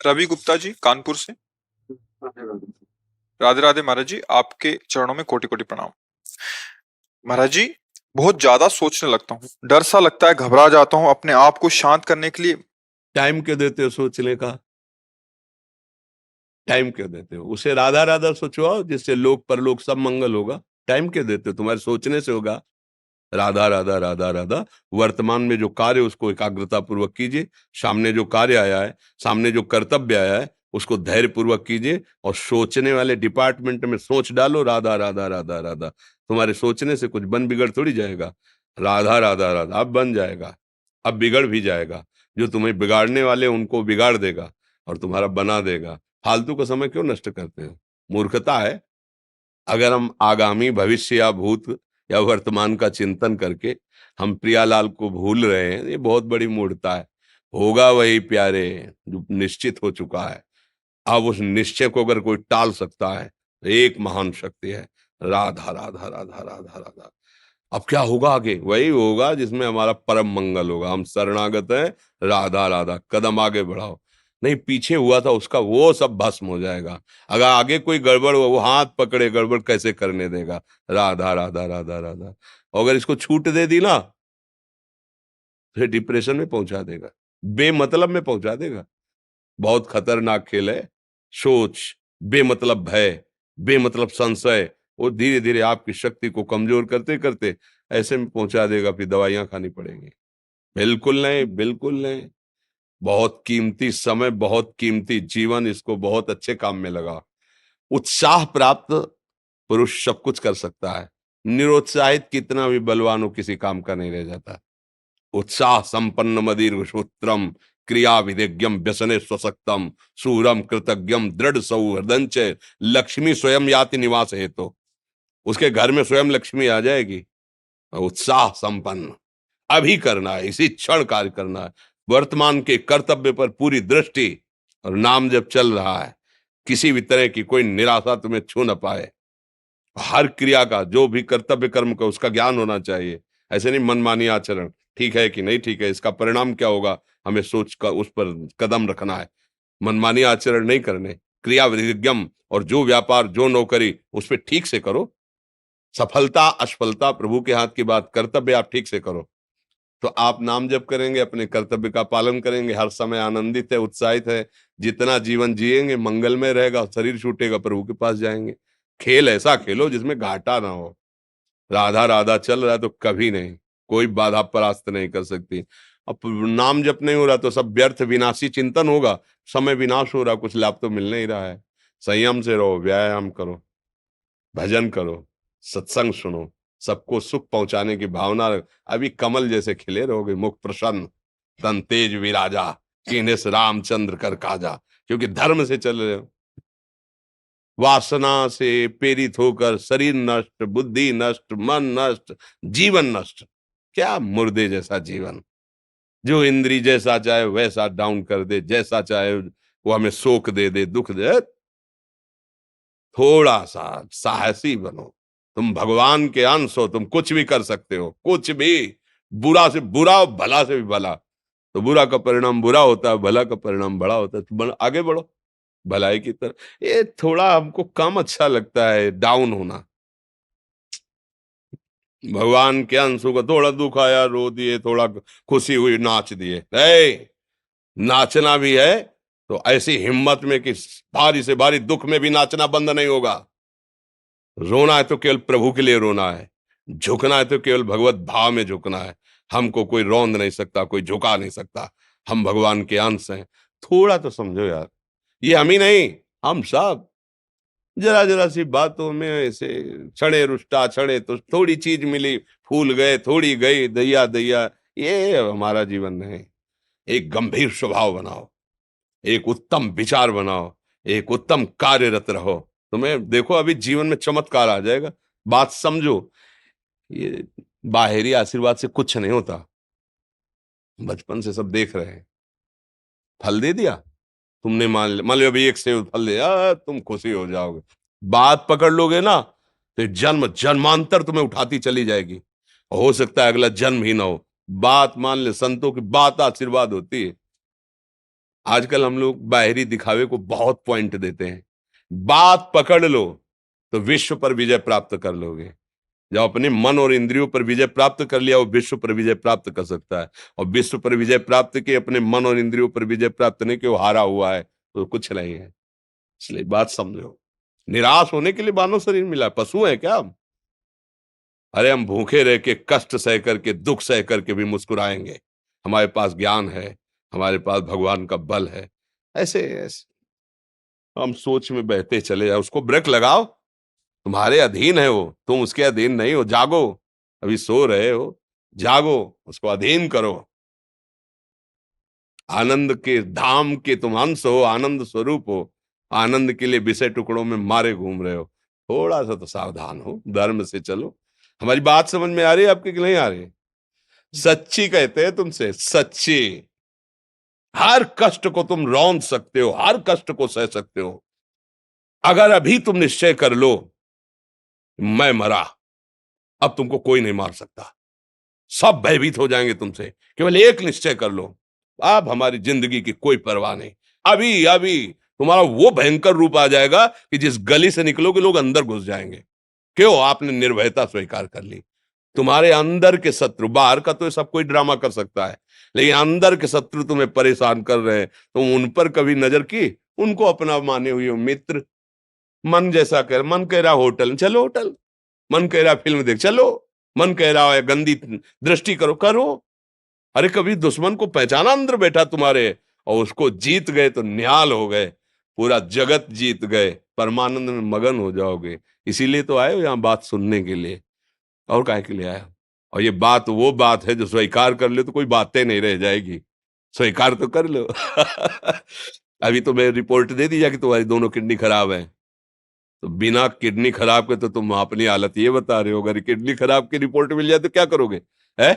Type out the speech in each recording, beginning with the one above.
रवि गुप्ता जी कानपुर से। राधे राधे महाराज जी, आपके चरणों में कोटि कोटि प्रणाम। महाराज जी, बहुत ज्यादा सोचने लगता हूँ, डर सा लगता है, घबरा जाता हूँ। अपने आप को शांत करने के लिए टाइम क्यों देते हो सोचने का? टाइम क्यों देते हो? उसे राधा राधा सोचवाओ, जिससे लोक परलोक सब मंगल होगा। टाइम क्यों देते हो? तुम्हारे सोचने से होगा। राधा राधा राधा राधा। वर्तमान में जो कार्य उसको एकाग्रता पूर्वक कीजिए। सामने जो कार्य आया है, सामने जो कर्तव्य आया है, उसको धैर्य पूर्वक कीजिए। और सोचने वाले डिपार्टमेंट में सोच डालो राधा राधा राधा राधा। तुम्हारे सोचने से कुछ बन बिगड़ थोड़ी जाएगा। राधा राधा राधा अब बन जाएगा। अब बिगड़ भी जाएगा। जो तुम्हें बिगाड़ने वाले उनको बिगाड़ देगा और तुम्हारा बना देगा। फालतू का समय क्यों नष्ट करते हो? मूर्खता है। अगर हम आगामी भविष्य या भूत या वर्तमान का चिंतन करके हम प्रियालाल को भूल रहे हैं, ये बहुत बड़ी मूर्खता है। होगा वही प्यारे जो निश्चित हो चुका है। अब उस निश्चय को अगर कोई टाल सकता है तो एक महान शक्ति है। राधा राधा राधा राधा राधा। अब क्या होगा आगे? वही होगा जिसमें हमारा परम मंगल होगा। हम शरणागत हैं। राधा राधा। कदम आगे बढ़ाओ। नहीं, पीछे हुआ था उसका वो सब भस्म हो जाएगा। अगर आगे कोई गड़बड़ हुआ, वो हाथ पकड़े गड़बड़ कैसे करने देगा? राधा राधा राधा राधा। और अगर इसको छूट दे दी ना, फिर डिप्रेशन में पहुंचा देगा। बेमतलब में पहुंचा देगा। बहुत खतरनाक खेल है। सोच, बेमतलब भय, बेमतलब संशय, वो धीरे धीरे आपकी शक्ति को कमजोर करते करते ऐसे में पहुंचा देगा, फिर दवाइयां खानी पड़ेंगी। बिल्कुल नहीं, बिल्कुल नहीं। बहुत कीमती समय, बहुत कीमती जीवन, इसको बहुत अच्छे काम में लगा। उत्साह प्राप्त पुरुष सब कुछ कर सकता है। निरुत्साहित कितना भी बलवान हो, किसी काम का नहीं रह जाता। उत्साह संपन्न मदीर्घ सूत्रम, क्रिया विधिज्ञम व्यसने स्वसक्तम, सूरम कृतज्ञम दृढ़ सौहृदंच, लक्ष्मी स्वयं याति निवास हेतु। उसके घर में स्वयं लक्ष्मी आ जाएगी। उत्साह संपन्न अभी करना है, इसी क्षण कार्य करना है। वर्तमान के कर्तव्य पर पूरी दृष्टि। और नाम जब चल रहा है, किसी भी तरह की कोई निराशा तुम्हें छू न पाए। हर क्रिया का, जो भी कर्तव्य कर्म का, उसका ज्ञान होना चाहिए। ऐसे नहीं मनमानी आचरण, ठीक है कि नहीं ठीक है, इसका परिणाम क्या होगा, हमें सोच कर उस पर कदम रखना है। मनमानी आचरण नहीं करने। क्रिया विधिज्ञम, और जो व्यापार जो नौकरी उस पर ठीक से करो। सफलता असफलता प्रभु के हाथ की बात, कर्तव्य आप ठीक से करो तो आप नाम जप करेंगे, अपने कर्तव्य का पालन करेंगे, हर समय आनंदित है, उत्साहित है। जितना जीवन जिएंगे मंगलमय रहेगा। शरीर छूटेगा, प्रभु के पास जाएंगे। खेल ऐसा खेलो जिसमें घाटा ना हो। राधा राधा चल रहा है तो कभी नहीं, कोई बाधा परास्त नहीं कर सकती। अब नाम जप नहीं हो रहा तो सब व्यर्थ विनाशी चिंतन होगा। समय विनाश हो रहा, कुछ लाभ तो मिल नहीं रहा है। संयम से रहो, व्यायाम करो, भजन करो, सत्संग सुनो, सबको सुख पहुंचाने की भावना रख। अभी कमल जैसे खिले रहोगे, मुख प्रसन्न, तन तेज विराजा, कीन्हे से रामचंद्र कर काजा। क्योंकि धर्म से चल रहे हो। वासना से प्रेरित होकर शरीर नष्ट, बुद्धि नष्ट, मन नष्ट, जीवन नष्ट। क्या मुर्दे जैसा जीवन, जो इंद्री जैसा चाहे वैसा डाउन कर दे, जैसा चाहे वो हमें शोक दे दे, दुख दे। थोड़ा सा साहसी बनो। तुम भगवान के अंश हो, तुम कुछ भी कर सकते हो, कुछ भी। बुरा से बुरा, भला से भी भला। तो बुरा का परिणाम बुरा होता है, भला का परिणाम बड़ा होता है। तो आगे बढ़ो भलाई की तरफ। ये थोड़ा हमको कम अच्छा लगता है डाउन होना। भगवान के अंशों का थोड़ा दुख आया रो दिए, थोड़ा खुशी हुई नाच दिए। नाचना भी है तो ऐसी हिम्मत में कि भारी से भारी दुख में भी नाचना बंद नहीं होगा। रोना है तो केवल प्रभु के लिए रोना है। झुकना है तो केवल भगवत भाव में झुकना है। हमको कोई रौंद नहीं सकता, कोई झुका नहीं सकता। हम भगवान के अंश हैं। थोड़ा तो समझो यार। ये हम ही नहीं, हम सब जरा जरा सी बातों में ऐसे क्षणे रुष्टा क्षणे तो थोड़ी चीज मिली, फूल गए, थोड़ी गई, दैया दैया। ये हमारा जीवन नहीं। एक गंभीर स्वभाव बनाओ, एक उत्तम विचार बनाओ, एक उत्तम कार्यरत रहो। तुम्हें देखो अभी जीवन में चमत्कार आ जाएगा। बात समझो। ये बाहरी आशीर्वाद से कुछ नहीं होता। बचपन से सब देख रहे हैं। फल दे दिया, तुमने मान लो अभी एक सेब फल दिया, तुम खुशी हो जाओगे। बात पकड़ लोगे ना तो जन्म जन्मांतर तुम्हें उठाती चली जाएगी। हो सकता है अगला जन्म ही ना हो। बात मान ले, संतों की बात आशीर्वाद होती है। आजकल हम लोग बाहरी दिखावे को बहुत पॉइंट देते हैं। बात पकड़ लो तो विश्व पर विजय प्राप्त कर लोगे। जब अपने मन और इंद्रियों पर विजय प्राप्त कर लिया, वो विश्व पर विजय प्राप्त कर सकता है। और विश्व पर विजय प्राप्त किए, अपने मन और इंद्रियों पर विजय प्राप्त नहीं कि वो हारा हुआ है, तो कुछ नहीं है। इसलिए बात समझो, निराश होने के लिए मानव शरीर मिला, पशु है क्या हम? अरे हम भूखे रह के, कष्ट सह करके, दुख सह करके भी मुस्कुराएंगे। हमारे पास ज्ञान है, हमारे पास भगवान का बल है। ऐसे ऐसे हम सोच में बहते चले जाओ, उसको ब्रेक लगाओ। तुम्हारे अधीन है वो, तुम उसके अधीन नहीं हो। जागो, अभी सो रहे हो, जागो, उसको अधीन करो। आनंद के धाम के तुम अंश हो, आनंद स्वरूप हो। आनंद के लिए विषय टुकड़ों में मारे घूम रहे हो। थोड़ा सा तो सावधान हो, धर्म से चलो। हमारी बात समझ में आ रही है आपके कि नहीं आ रही? सच्ची कहते हैं तुमसे, सच्ची। हर कष्ट को तुम रौंद सकते हो, हर कष्ट को सह सकते हो, अगर अभी तुम निश्चय कर लो मैं मरा, अब तुमको कोई नहीं मार सकता। सब भयभीत हो जाएंगे तुमसे। केवल एक निश्चय कर लो, अब हमारी जिंदगी की कोई परवाह नहीं। अभी अभी तुम्हारा वो भयंकर रूप आ जाएगा कि जिस गली से निकलोगे लोग अंदर घुस जाएंगे। क्यों? आपने निर्भयता स्वीकार कर ली। तुम्हारे अंदर के शत्रु, बाहर का तो सब कोई ड्रामा कर सकता है, लेकिन अंदर के शत्रु तुम्हें परेशान कर रहे हैं, तुम उन पर कभी नजर की? उनको अपना माने हुए हो मित्र। मन जैसा कर, मन कह रहा होटल चलो होटल, मन कह रहा फिल्म देख चलो, मन कह रहा है गंदी दृष्टि करो करो। अरे कभी दुश्मन को पहचाना अंदर बैठा तुम्हारे, और उसको जीत गए तो निहाल हो गए, पूरा जगत जीत गए, परमानंद में मगन हो जाओगे। इसीलिए तो आए हो यहाँ बात सुनने के लिए, और काहे के लिए आए हो? और ये बात वो बात है जो स्वीकार कर ले तो कोई बातें नहीं रह जाएगी। स्वीकार तो कर लो। अभी तो मैं रिपोर्ट दे दी कि तुम्हारी दोनों किडनी खराब है, तो बिना किडनी खराब के तो तुम अपनी हालत ये बता रहे हो, अगर किडनी खराब की रिपोर्ट मिल जाए तो क्या करोगे? है?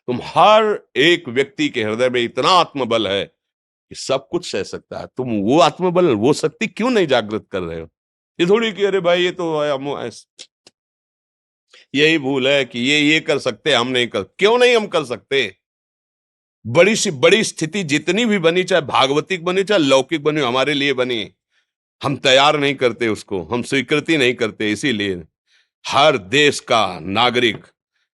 तुम हर एक व्यक्ति के हृदय में इतना आत्मबल है कि सब कुछ सह सकता है। तुम वो आत्मबल, वो शक्ति क्यों नहीं जागृत कर रहे हो? ये थोड़ी कि अरे भाई ये तो यही भूल है कि ये कर सकते, हम नहीं कर। क्यों नहीं हम कर सकते? बड़ी सी बड़ी स्थिति जितनी भी बनी, चाहे भागवतिक बनी चाहे लौकिक बनी, हमारे लिए बनी, हम तैयार नहीं करते उसको, हम स्वीकृति नहीं करते। इसीलिए हर देश का नागरिक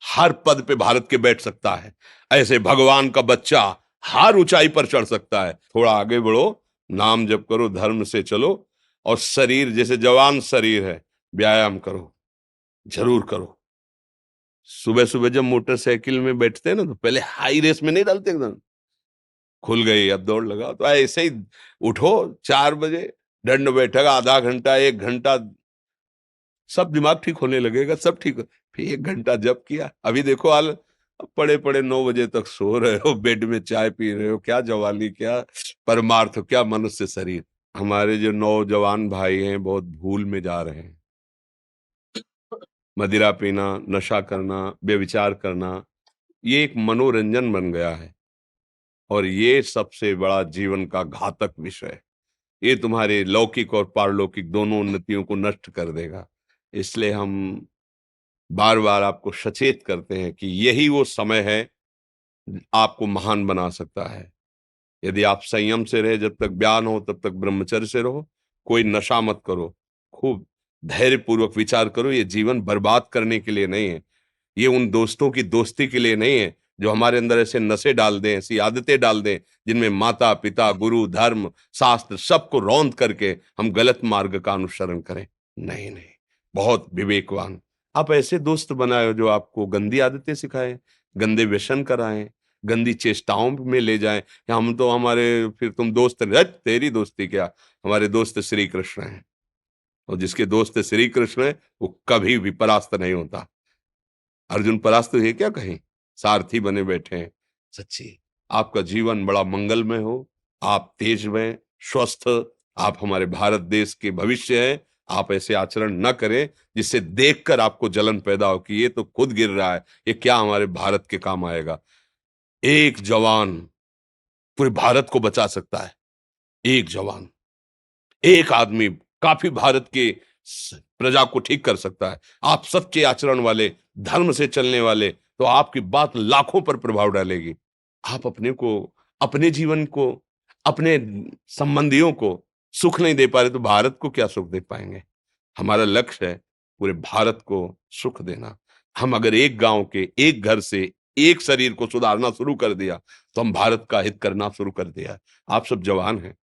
हर पद पे भारत के बैठ सकता है, ऐसे भगवान का बच्चा हर ऊंचाई पर चढ़ सकता है। थोड़ा आगे बढ़ो, नाम जप करो, धर्म से चलो, और शरीर जैसे जवान शरीर है, व्यायाम करो, जरूर करो। सुबह सुबह जब मोटरसाइकिल में बैठते हैं ना, तो पहले हाई रेस में नहीं डालते, एकदम खुल गई अब दौड़ लगाओ, तो ऐसे ही उठो 4 बजे, दंड बैठक आधा घंटा 1 घंटा, सब दिमाग ठीक होने लगेगा, सब ठीक हो। फिर 1 घंटा जब किया, अभी देखो हाल, पड़े पड़े 9 बजे तक सो रहे हो, बेड में चाय पी रहे हो। क्या जवानी, क्या परमार्थ, क्या मनुष्य शरीर। हमारे जो नौजवान भाई हैं बहुत भूल में जा रहे हैं। मदिरा पीना, नशा करना, व्यभिचार करना, ये एक मनोरंजन बन गया है, और ये सबसे बड़ा जीवन का घातक विषय है। ये तुम्हारे लौकिक और पारलौकिक दोनों उन्नतियों को नष्ट कर देगा। इसलिए हम बार बार आपको सचेत करते हैं कि यही वो समय है आपको महान बना सकता है। यदि आप संयम से रहे, जब तक ज्ञान हो तब तक ब्रह्मचर्य से रहो, कोई नशा मत करो, खूब धैर्य पूर्वक विचार करो। ये जीवन बर्बाद करने के लिए नहीं है, ये उन दोस्तों की दोस्ती के लिए नहीं है जो हमारे अंदर ऐसे नशे डाल दें, ऐसी आदतें डाल दें जिनमें माता पिता, गुरु, धर्म, शास्त्र सबको रौंद करके हम गलत मार्ग का अनुसरण करें। नहीं नहीं, बहुत विवेकवान। आप ऐसे दोस्त बनाए हो जो आपको गंदी आदतें सिखाएं, गंदे व्यसन कराएं, गंदी चेष्टाओं में ले जाएं। या हम तो हमारे, फिर तुम दोस्त नहीं, तेरी दोस्ती क्या, हमारे दोस्त श्री कृष्ण हैं, और जिसके दोस्त श्री कृष्ण है वो कभी भी परास्त नहीं होता। अर्जुन परास्त है क्या कहीं? सारथी बने बैठे हैं। सच्ची आपका जीवन बड़ा मंगलमय हो, आप तेज में स्वस्थ, आप हमारे भारत देश के भविष्य हैं। आप ऐसे आचरण न करें जिससे देखकर आपको जलन पैदा हो कि ये तो खुद गिर रहा है, ये क्या हमारे भारत के काम आएगा। एक जवान पूरे भारत को बचा सकता है। एक जवान, एक आदमी काफी भारत के प्रजा को ठीक कर सकता है। आप सच्चे आचरण वाले, धर्म से चलने वाले, तो आपकी बात लाखों पर प्रभाव डालेगी। आप अपने को, अपने जीवन को, अपने संबंधियों को सुख नहीं दे पा रहे तो भारत को क्या सुख दे पाएंगे? हमारा लक्ष्य है पूरे भारत को सुख देना। हम अगर एक गांव के एक घर से एक शरीर को सुधारना शुरू कर दिया तो हम भारत का हित करना शुरू कर दिया। आप सब जवान हैं,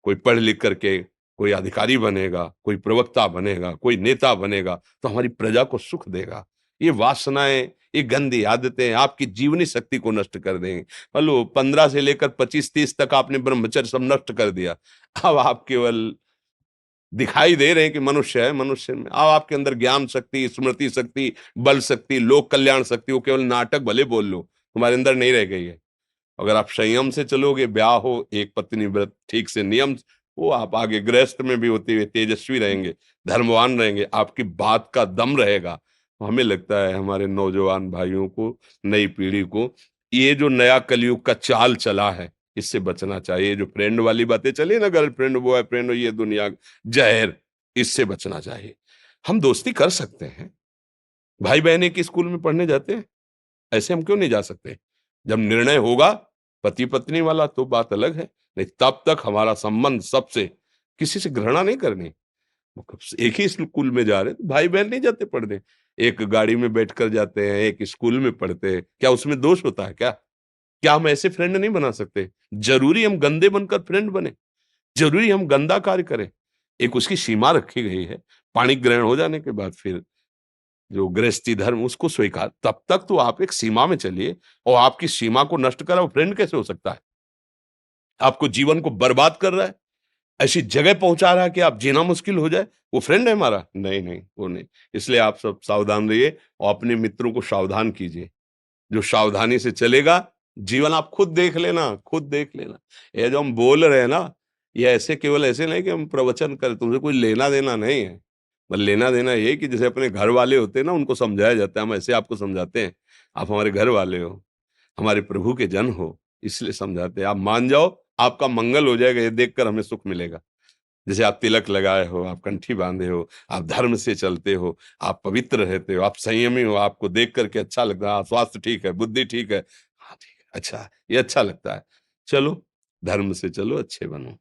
कोई पढ़ लिख करके कोई अधिकारी बनेगा, कोई प्रवक्ता बनेगा, कोई नेता बनेगा तो हमारी प्रजा को सुख देगा। ये वासनाएं, ये गंदी आदतें आपकी जीवनी शक्ति को नष्ट कर देंगे। मान लो 15 से लेकर 25-30 तक आपने ब्रह्मचर्य सब नष्ट कर दिया। अब आप केवल दिखाई दे रहे हैं कि मनुष्य है, मनुष्य में अब आपके अंदर ज्ञान शक्ति, स्मृति शक्ति, बल शक्ति, लोक कल्याण शक्ति, वो केवल नाटक भले बोल लो, तुम्हारे अंदर नहीं रह गई है। अगर आप संयम से चलोगे, ब्याह हो, एक पत्नी व्रत ठीक से नियम, वो आप आगे गृहस्थ में भी होते हुए तेजस्वी रहेंगे, धर्मवान रहेंगे, आपकी बात का दम रहेगा। तो हमें लगता है हमारे नौजवान भाइयों को, नई पीढ़ी को, ये जो नया कलयुग का चाल चला है इससे बचना चाहिए। जो फ्रेंड वाली बातें चली ना, गर्लफ्रेंड बॉयफ्रेंड, ये दुनिया जहर, इससे बचना चाहिए। हम दोस्ती कर सकते हैं, भाई बहन एक ही स्कूल में पढ़ने जाते हैं, ऐसे हम क्यों नहीं जा सकते? जब निर्णय होगा पति पत्नी वाला तो बात अलग है, नहीं तब तक हमारा संबंध सबसे, किसी से घृणा नहीं करनी। एक ही स्कूल में जा रहे तो भाई बहन नहीं जाते पढ़ने, एक गाड़ी में बैठकर जाते हैं, एक स्कूल में पढ़ते हैं, क्या उसमें दोष होता है क्या? क्या हम ऐसे फ्रेंड नहीं बना सकते? जरूरी हम गंदे बनकर फ्रेंड बने? जरूरी हम गंदा कार्य करें? एक उसकी सीमा रखी गई है, पाणी ग्रहण हो जाने के बाद फिर जो गृहस्थी धर्म उसको स्वीकार, तब तक तो आप एक सीमा में चलिए। और आपकी सीमा को नष्ट करा वो फ्रेंड कैसे हो सकता है? आपको जीवन को बर्बाद कर रहा है, ऐसी जगह पहुंचा रहा है कि आप जीना मुश्किल हो जाए, वो फ्रेंड है हमारा? नहीं नहीं, वो नहीं। इसलिए आप सब सावधान रहिए और अपने मित्रों को सावधान कीजिए। जो सावधानी से चलेगा, जीवन आप खुद देख लेना, खुद देख लेना। ये जो हम बोल रहे हैं ना, ये ऐसे केवल ऐसे नहीं कि हम प्रवचन करें, तुमसे कोई लेना देना नहीं है। मतलब लेना देना ये कि जैसे अपने घर वाले होते हैं ना, उनको समझाया जाता है, हम ऐसे आपको समझाते हैं। आप हमारे घर वाले हो, हमारे प्रभु के जन हो, इसलिए समझाते हैं। आप मान जाओ, आपका मंगल हो जाएगा, ये देखकर हमें सुख मिलेगा। जैसे आप तिलक लगाए हो, आप कंठी बांधे हो, आप धर्म से चलते हो, आप पवित्र रहते हो, आप संयमी हो, आपको देख करके अच्छा लगता है, हाँ, स्वास्थ्य ठीक है, बुद्धि ठीक है, हाँ ठीक है, अच्छा, ये अच्छा लगता है। चलो, धर्म से चलो, अच्छे बनो।